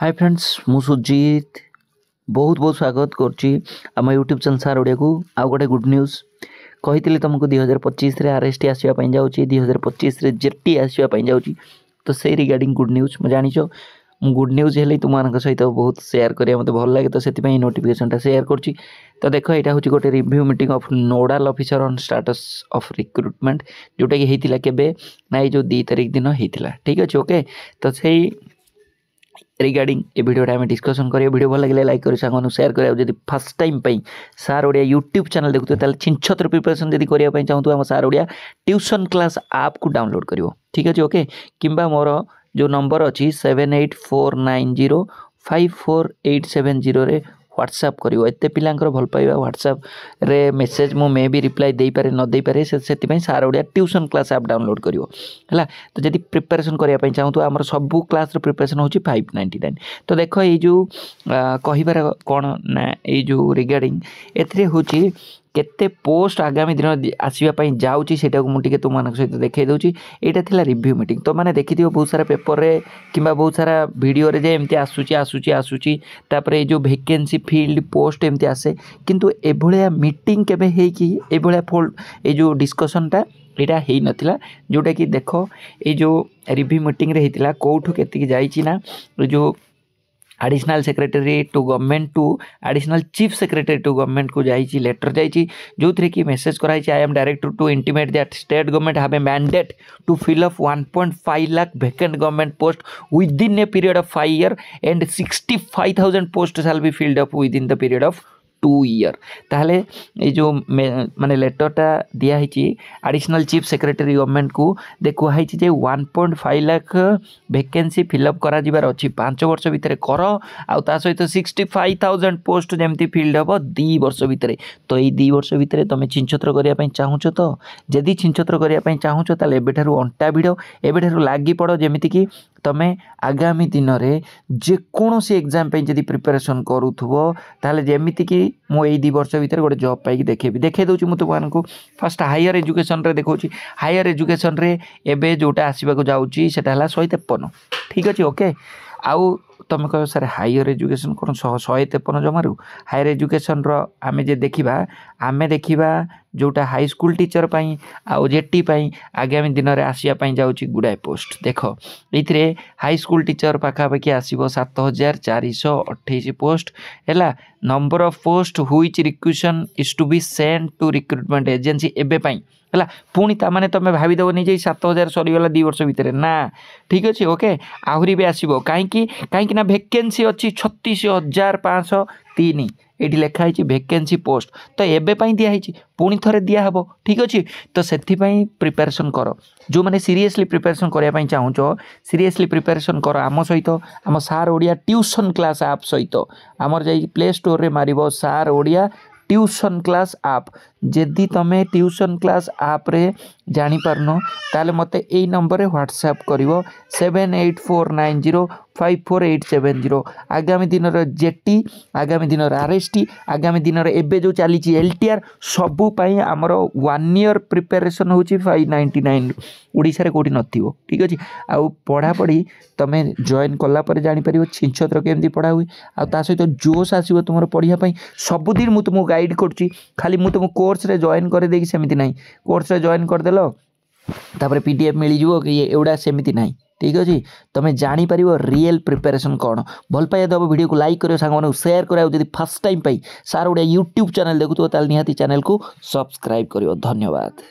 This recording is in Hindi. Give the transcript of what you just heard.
हाय फ्रेंड्स मु सुजीत बहुत बहुत स्वागत करम यूट्यूब चैनल सार ओडिया को आउ गोटे गुड न्यूज कही तुमको 2025 आरएसटी आसवाई जाऊँगी 2025 जेटी आसवाई जाऊँगी तो से रिगार्डिंग गुड न्यूज मुझे जानी गुड न्यूज हेल्ले तुम सहित बहुत सेयार करिया मते भल लगे तो से नोटिफिकेशन सेयार करछि। तो देख यहाँ हूँ गोटे review meeting of nodal officer on status of recruitment जोटा कि होता केबे ना जो 2 तारिख दिन होता ठीक अच्छे ओके। तो सही रिगार्डिंग ए वीडियोटा आम डिस्कसन करिए वीडियो भल लगे लाइक कर सांग शेयर करिया जदि फर्स्ट टाइम पे सार ओडिया यूट्यूब चैनल देखुते ताले छिनछत्र प्रिपरेशन जदि करिया पई चाहू आम सार ओडिया ट्यूशन क्लास ऐप को डाउनलोड करिवो ठीक अच्छे ओके। किंबा मोर जो नंबर अच्छी 7849054870 रे व्हाट्सएप करिवो एते पिलांकर भल पाइबा व्हाट्सएप रे मेसेज मु मे भी रिप्लाई दे पारे न दे पारे से सार Odia tuition class app download करिवो हला। तो जदि प्रिपरेशन करिया पई चाहू तो हमर सब क्लास रो प्रिपरेशन होची 599। तो देखो ये जो कहिबार कोन ना ये जो रिगार्डिंग एथरे होची केते पोस्ट आगामी दिन आसवाई जाऊँगी सेटा मुझे तुम सहित देखा दूसरी यहाँ थी रिव्यू मीटिंग तो मैंने देखी बहुत सारा पेपर रे कि बहुत सारा वीडियो रे एमती आसूची तापर ये जो वैकेंसी फील्ड पोस्ट एमती आसे किंतु एभलिया मीटिंग केबे हेकी एभलिया फोल्ड ये जो डिस्कशनटा यहाँ हो नाला जोटा कि देख ये जो रिव्यू मीटिंग रे होता कौटू केतिकी जाइए ना जो additional secretary to government to additional chief secretary to government को जाइए लेटर जाइए जो थी कि मेसेज कराई I am director to intimate that state government have a mandate to fill up 1.5 lakh vacant government post with in a period of 5 years and 65,000 post shall be filled up with in the period of 2 years। ताहले ये जो माने लेटरटा दिया है एडिशनल चीफ सेक्रेटरी गवर्नमेंट को देखो है 1.5 लाख वैकेंसी फिलअप करा जिबार अछि 5 वर्ष भितर कर आउ ता सहित 65,000 पोस्ट जेमती फिल्ड हम 2 वर्ष भितर। तो ये 2 वर्ष भितर तुम छिनछत्र करिया पई चाहूछ तो जदि छिनछत्र करिया पई चाहूछ ताले एबेठारु अंटा भिड़ एबेठारु लागी पड़ जेमिति कि तमें आगामी दिन में जेकोसी एग्जाम जदि प्रिपरेशन करूथुबो ताले जेमिति कि मु एई 2 वर्ष भितर गोटे जॉब पाई देखेबी देखे दूची मु तुमको फर्स्ट हायर एजुकेशन रे देखौची हायर एजुकेशन रे एबे जोटा आसीबा को जाउची सेटा हला 153 ठीक अछि ओके। आउ तुम कह सर हायर एजुकेशन कौन 153 जमारू हायर एजुकेशन आमे जे देखा जोटा हाई स्कूल टीचर पाई आउ जेटी पाई आगामी दिन में आसवाई जाऊँगी गुड़ाए पोस्ट देख ये हाई स्कूल टीचर पाखापाखि आसो 7,428 पोस्ट है नंबर ऑफ पोस्ट हुईच requisition is to be send to recruitment agency एवं है पुणी ताने तुम भाईदेव नहीं 7,000 सरीगला 2 वर्ष भितर ना ठीक अच्छे ओके। आहरी भी आसो कहीं ना वैकेंसी अच्छी 36,503 ये लिखाई वैकेंसी पोस्ट तो एवं दिखाई पुणी थे दिहब ठीक अच्छे। तो से प्रिपेरेसन कर जो मैंने सीरियसली प्रिपेरेसन करने चाहूच सीरियसली प्रिपेरेसन कर आम सहित आम सार ओडिया ट्यूशन क्लास ऐप सहित आमर जा प्ले स्टोर रे मारिबो सार ओडिया ट्यूशन क्लास ऐप जदि तुम ट्यूशन क्लास ऐप रे जानी पारन ताले मते एई नंबर रे व्हाट्सएप करिवो 7849054870 आगामी दिन जेटी आगामी दिन आरएसटी आगामी दिन एबे जो चली एलटीआर सबू पाई आमर 1 year प्रिपेरेसन होची 599 ओडिसा रे कोठी नथिवो ठीक अछि। आउ पढ़ा पढ़ी तमे जॉइन कला पर जानि परिवो छिनछत्र केमती पढ़ा हुई आ ता सहित जोश आसीबो तुमर पढ़िया पई सबुदिन मु तुमको गाइड करची खाली मु तुमको कोर्स रे जॉइन करे देकी सेमिति नाही कोर्स रे जॉइन कर देलो तापर पीडीएफ मिली जिवो कि एउडा सेमिति नाही ठीक अच्छे। तुम जापर रियल प्रिपेरेसन कौन भल पाइबा दब वीडियो को लाइक करो सांग शेयर कर फर्स्ट टाइम पाई सार ओडिया यूट्यूब चैनल देखुथो ताल निहाती चैनल को सब्सक्राइब करियो धन्यवाद।